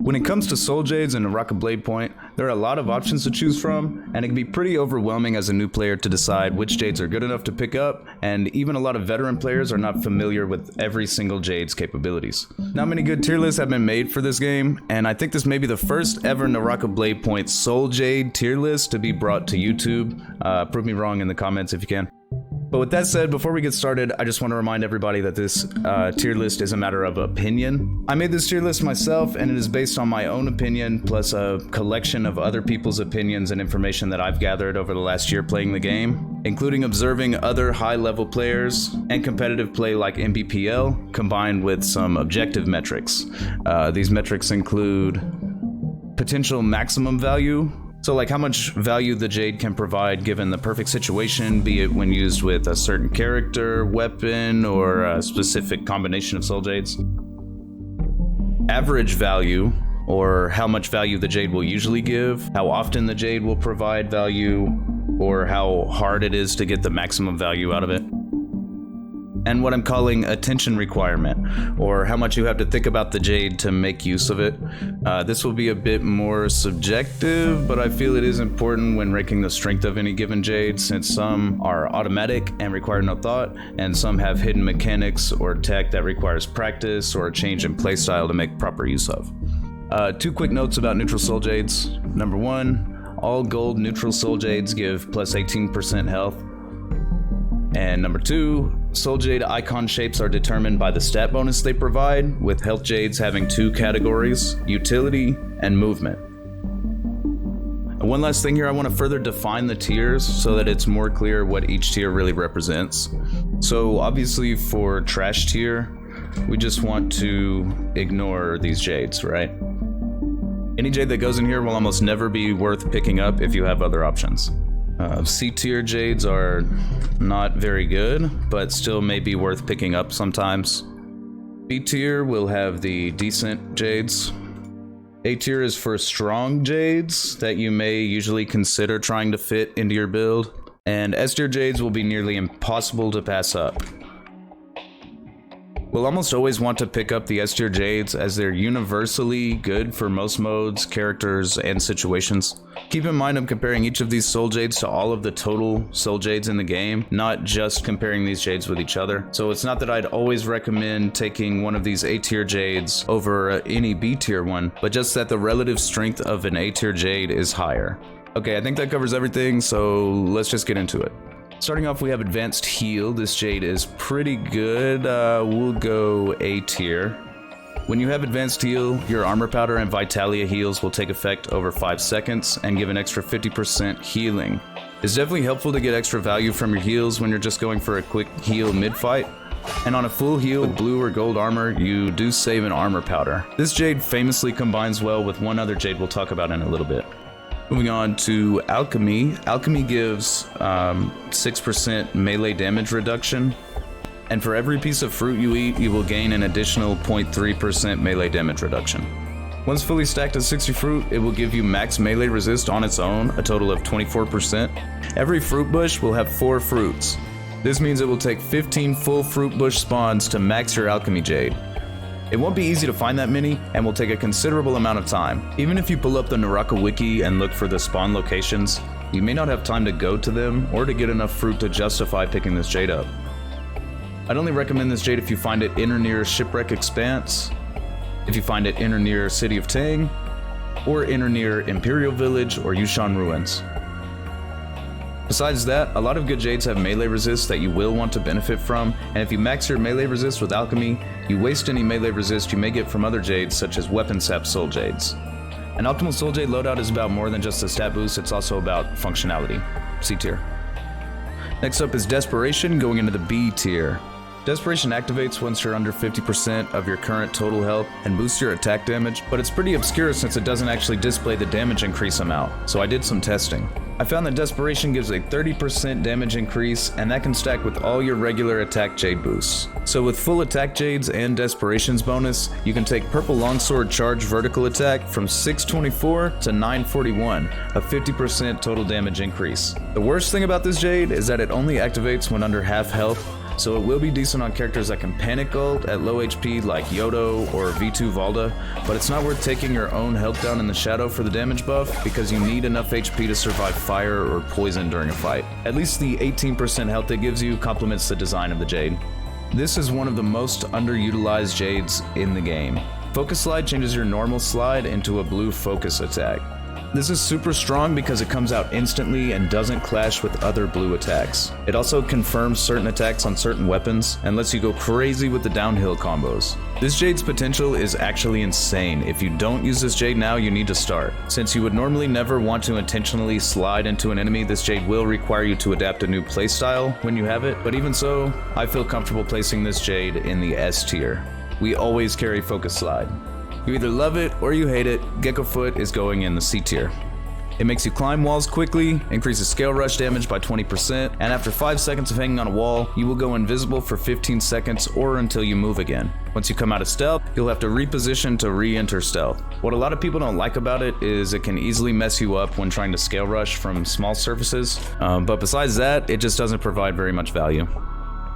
When it comes to Soul Jades and Naraka Bladepoint, there are a lot of options to choose from, and it can be pretty overwhelming as a new player to decide which Jades are good enough to pick up, and even a lot of veteran players are not familiar with every single Jade's capabilities. Not many good tier lists have been made for this game, and I think this may be the first ever Naraka Bladepoint Souljade tier list to be brought to YouTube. Prove me wrong in the comments if you can. But with that said, before we get started, I just want to remind everybody that this tier list is a matter of opinion. I made this tier list myself, and it is based on my own opinion, plus a collection of other people's opinions and information that I've gathered over the last year playing the game, including observing other high-level players and competitive play like MBPL, combined with some objective metrics. These metrics include potential maximum value. So like how much value the Jade can provide given the perfect situation, be it when used with a certain character, weapon, or a specific combination of Soul Jades. Average value, or how much value the Jade will usually give, how often the Jade will provide value, or how hard it is to get the maximum value out of it. And what I'm calling attention requirement, or how much you have to think about the Jade to make use of it. This will be a bit more subjective, but I feel it is important when ranking the strength of any given Jade, since some are automatic and require no thought, and some have hidden mechanics or tech that requires practice or a change in playstyle to make proper use of. Two quick notes about Neutral Souljades. Number one, all gold Neutral Souljades give plus 18% health. And number two, Soul Jade icon shapes are determined by the stat bonus they provide, with Health Jades having two categories, utility and movement. And one last thing here, I want to further define the tiers so that it's more clear what each tier really represents. So obviously for trash tier, we just want to ignore these Jades, right? Any Jade that goes in here will almost never be worth picking up if you have other options. C tier Jades are not very good, but still may be worth picking up sometimes. B tier will have the decent Jades. A tier is for strong Jades that you may usually consider trying to fit into your build. And S tier Jades will be nearly impossible to pass up. We'll almost always want to pick up the S tier Jades as they're universally good for most modes, characters, and situations. Keep in mind I'm comparing each of these Soul Jades to all of the total Soul Jades in the game, not just comparing these Jades with each other. So it's not that I'd always recommend taking one of these A tier Jades over any B tier one, but just that the relative strength of an A tier Jade is higher. Okay, I think that covers everything, so let's just get into it. Starting off, we have Advanced Heal. This Jade is pretty good. We'll go A tier. When you have Advanced Heal, your Armor Powder and Vitalia heals will take effect over 5 seconds and give an extra 50% healing. It's definitely helpful to get extra value from your heals when you're just going for a quick heal mid-fight. And on a full heal with blue or gold armor, you do save an Armor Powder. This Jade famously combines well with one other Jade we'll talk about in a little bit. Moving on to Alchemy. Alchemy gives 6% melee damage reduction, and for every piece of fruit you eat, you will gain an additional 0.3% melee damage reduction. Once fully stacked as 60 fruit, it will give you max melee resist on its own, a total of 24%. Every fruit bush will have 4 fruits. This means it will take 15 full fruit bush spawns to max your Alchemy Jade. It won't be easy to find that many, and will take a considerable amount of time. Even if you pull up the Naraka wiki and look for the spawn locations, you may not have time to go to them or to get enough fruit to justify picking this Jade up. I'd only recommend this Jade if you find it in or near Shipwreck Expanse, if you find it in or near City of Tang, or in or near Imperial Village or Yushan Ruins. Besides that, a lot of good Jades have melee resist that you will want to benefit from, and if you max your melee resist with Alchemy, you waste any melee resist you may get from other Jades such as Weapon Sap Soul Jades. An optimal Soul Jade loadout is about more than just a stat boost, it's also about functionality. C tier. Next up is Desperation, going into the B tier. Desperation activates once you're under 50% of your current total health and boosts your attack damage, but it's pretty obscure since it doesn't actually display the damage increase amount, so I did some testing. I found that Desperation gives a 30% damage increase, and that can stack with all your regular attack Jade boosts. So with full attack Jades and Desperation's bonus, you can take Purple Longsword Charge vertical attack from 624 to 941, a 50% total damage increase. The worst thing about this Jade is that it only activates when under half health, so it will be decent on characters that can panic ult at low HP like Yodo or V2 Valda, but it's not worth taking your own health down in the shadow for the damage buff because you need enough HP to survive fire or poison during a fight. At least the 18% health it gives you complements the design of the Jade. This is one of the most underutilized Jades in the game. Focus Slide changes your normal slide into a blue focus attack. This is super strong because it comes out instantly and doesn't clash with other blue attacks. It also confirms certain attacks on certain weapons and lets you go crazy with the downhill combos. This Jade's potential is actually insane. If you don't use this Jade now, you need to start. Since you would normally never want to intentionally slide into an enemy, this Jade will require you to adapt a new playstyle when you have it, but even so, I feel comfortable placing this Jade in the S tier. We always carry Focus Slide. You either love it or you hate it. Gecko Foot is going in the C tier. It makes you climb walls quickly, increases scale rush damage by 20%, and after 5 seconds of hanging on a wall, you will go invisible for 15 seconds or until you move again. Once you come out of stealth, you'll have to reposition to re-enter stealth. What a lot of people don't like about it is it can easily mess you up when trying to scale rush from small surfaces, but besides that, it just doesn't provide very much value.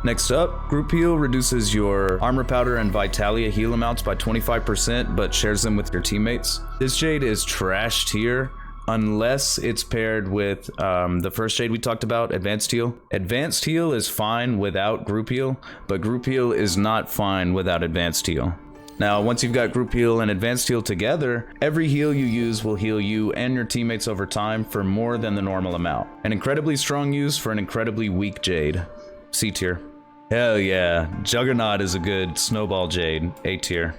Next up, Group Heal reduces your Armor Powder and Vitalia heal amounts by 25%, but shares them with your teammates. This Jade is trash tier unless it's paired with the first Jade we talked about, Advanced Heal. Advanced Heal is fine without Group Heal, but Group Heal is not fine without Advanced Heal. Now, once you've got Group Heal and Advanced Heal together, every heal you use will heal you and your teammates over time for more than the normal amount. An incredibly strong use for an incredibly weak Jade. C tier. Hell yeah, Juggernaut is a good snowball Jade, A tier.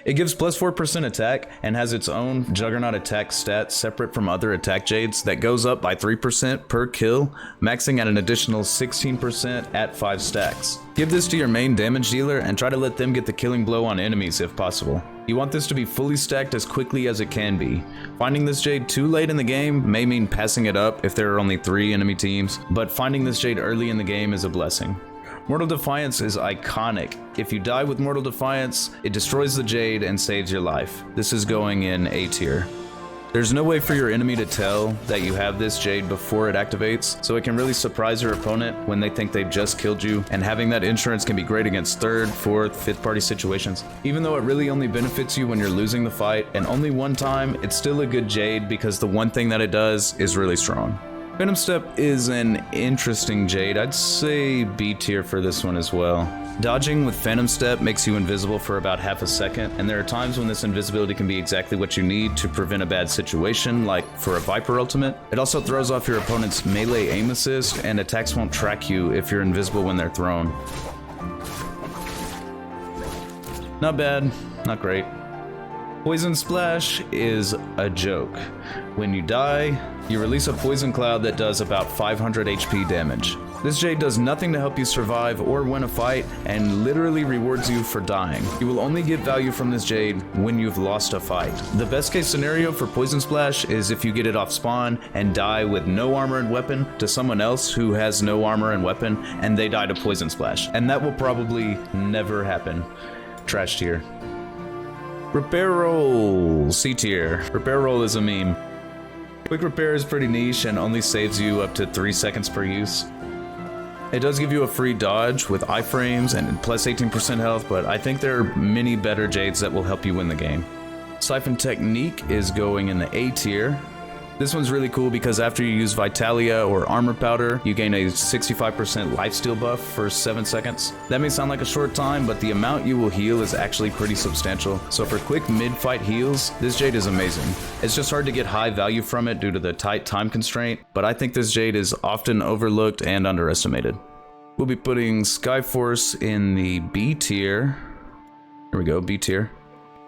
It gives plus 4% attack and has its own Juggernaut attack stat separate from other attack Jades that goes up by 3% per kill, maxing at an additional 16% at 5 stacks. Give this to your main damage dealer and try to let them get the killing blow on enemies if possible. You want this to be fully stacked as quickly as it can be. Finding this Jade too late in the game may mean passing it up if there are only 3 enemy teams, but finding this Jade early in the game is a blessing. Mortal Defiance is iconic. If you die with Mortal Defiance, it destroys the Jade and saves your life. This is going in A tier. There's no way for your enemy to tell that you have this Jade before it activates, so it can really surprise your opponent when they think they've just killed you, and having that insurance can be great against 3rd, 4th, 5th party situations. Even though it really only benefits you when you're losing the fight, and only one time, it's still a good Jade because the one thing that it does is really strong. Phantom Step is an interesting Jade. I'd say B tier for this one as well. Dodging with Phantom Step makes you invisible for about half a second, and there are times when this invisibility can be exactly what you need to prevent a bad situation, like for a Viper ultimate. It also throws off your opponent's melee aim assist, and attacks won't track you if you're invisible when they're thrown. Not bad, not great. Poison Splash is a joke. When you die, you release a poison cloud that does about 500 HP damage. This Jade does nothing to help you survive or win a fight, and literally rewards you for dying. You will only get value from this Jade when you've lost a fight. The best case scenario for Poison Splash is if you get it off spawn and die with no armor and weapon to someone else who has no armor and weapon, and they die to Poison Splash. And that will probably never happen. Trash tier. Repair Roll, C tier. Repair Roll is a meme. Quick Repair is pretty niche and only saves you up to 3 seconds per use. It does give you a free dodge with iframes and plus 18% health, but I think there are many better Jades that will help you win the game. Siphon Technique is going in the A tier. This one's really cool because after you use Vitalia or Armor Powder, you gain a 65% lifesteal buff for 7 seconds. That may sound like a short time, but the amount you will heal is actually pretty substantial. So for quick mid-fight heals, this Jade is amazing. It's just hard to get high value from it due to the tight time constraint, but I think this Jade is often overlooked and underestimated. We'll be putting Skyforce in the B tier. Here we go, B tier.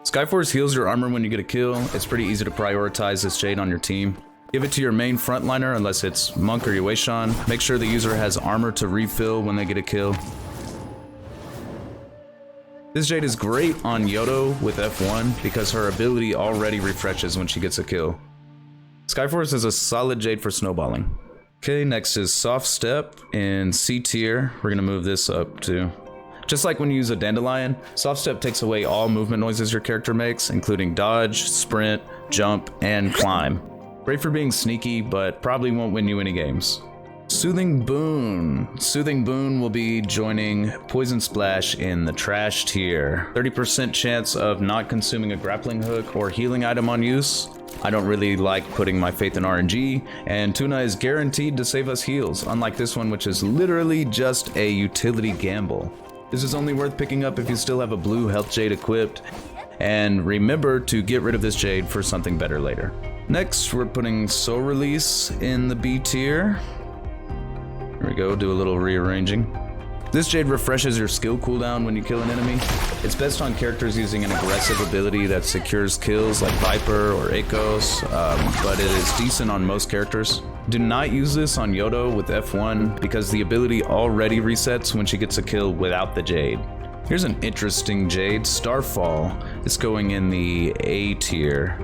Skyforce heals your armor when you get a kill. It's pretty easy to prioritize this Jade on your team. Give it to your main frontliner unless it's Monk or Yueshan. Make sure the user has armor to refill when they get a kill. This Jade is great on Yodo with F1 because her ability already refreshes when she gets a kill. Skyforce is a solid Jade for snowballing. Okay, next is Soft Step in C tier. We're gonna move this up too. Just like when you use a Dandelion, Soft Step takes away all movement noises your character makes, including dodge, sprint, jump, and climb. Great for being sneaky, but probably won't win you any games. Soothing Boon. Soothing Boon will be joining Poison Splash in the trash tier. 30% chance of not consuming a grappling hook or healing item on use. I don't really like putting my faith in RNG, and Tuna is guaranteed to save us heals, unlike this one, which is literally just a utility gamble. This is only worth picking up if you still have a blue health jade equipped, and remember to get rid of this jade for something better later. Next, we're putting Soul Release in the B tier. Here we go, do a little rearranging. This jade refreshes your skill cooldown when you kill an enemy. It's best on characters using an aggressive ability that secures kills like Viper or Akos, but it is decent on most characters. Do not use this on Yodo with F1 because the ability already resets when she gets a kill without the jade. Here's an interesting jade, Starfall. It's going in the A tier.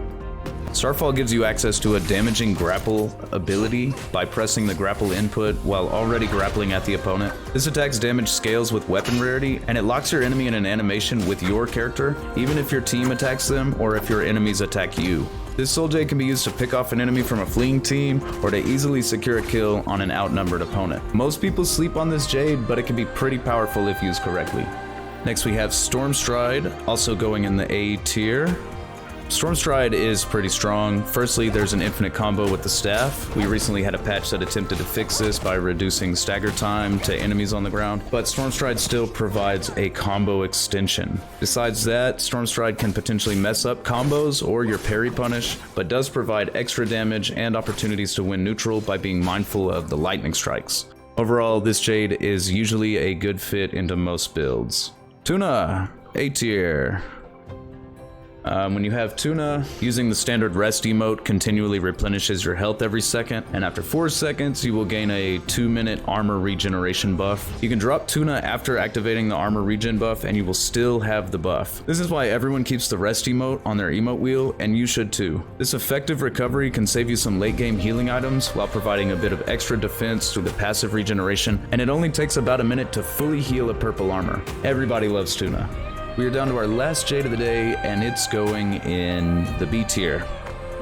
Starfall gives you access to a damaging grapple ability by pressing the grapple input while already grappling at the opponent. This attack's damage scales with weapon rarity, and it locks your enemy in an animation with your character, even if your team attacks them or if your enemies attack you. This Soul Jade can be used to pick off an enemy from a fleeing team or to easily secure a kill on an outnumbered opponent. Most people sleep on this Jade, but it can be pretty powerful if used correctly. Next we have Stormstride, also going in the A tier. Stormstride is pretty strong. Firstly, there's an infinite combo with the staff. We recently had a patch that attempted to fix this by reducing stagger time to enemies on the ground, but Stormstride still provides a combo extension. Besides that, Stormstride can potentially mess up combos or your parry punish, but does provide extra damage and opportunities to win neutral by being mindful of the lightning strikes. Overall, this Jade is usually a good fit into most builds. Tuna, A tier. When you have Tuna, using the standard rest emote continually replenishes your health every second, and after 4 seconds you will gain a 2-minute armor regeneration buff. You can drop Tuna after activating the armor regen buff and you will still have the buff. This is why everyone keeps the rest emote on their emote wheel, and you should too. This effective recovery can save you some late game healing items while providing a bit of extra defense through the passive regeneration, and it only takes about a minute to fully heal a purple armor. Everybody loves Tuna. We are down to our last Jade of the day, and it's going in the B tier.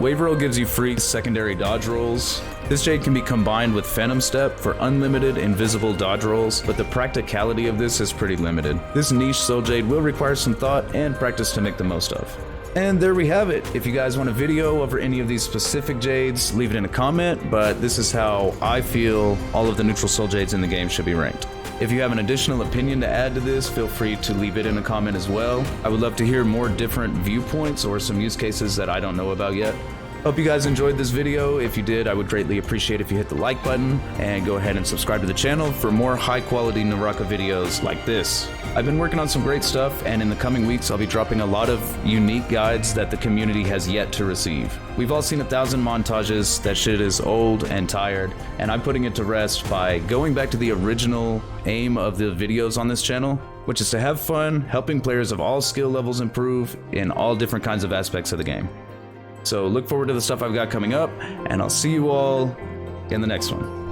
Wave Roll gives you free secondary dodge rolls. This Jade can be combined with Phantom Step for unlimited invisible dodge rolls, but the practicality of this is pretty limited. This niche Soul Jade will require some thought and practice to make the most of. And there we have it. If you guys want a video over any of these specific Jades, leave it in a comment, but this is how I feel all of the neutral Soul Jades in the game should be ranked. If you have an additional opinion to add to this, feel free to leave it in a comment as well. I would love to hear more different viewpoints or some use cases that I don't know about yet. Hope you guys enjoyed this video. If you did, I would greatly appreciate if you hit the like button and go ahead and subscribe to the channel for more high quality Naraka videos like this. I've been working on some great stuff, and in the coming weeks I'll be dropping a lot of unique guides that the community has yet to receive. We've all seen 1,000 montages. That shit is old and tired, and I'm putting it to rest by going back to the original aim of the videos on this channel, which is to have fun helping players of all skill levels improve in all different kinds of aspects of the game. So look forward to the stuff I've got coming up, and I'll see you all in the next one.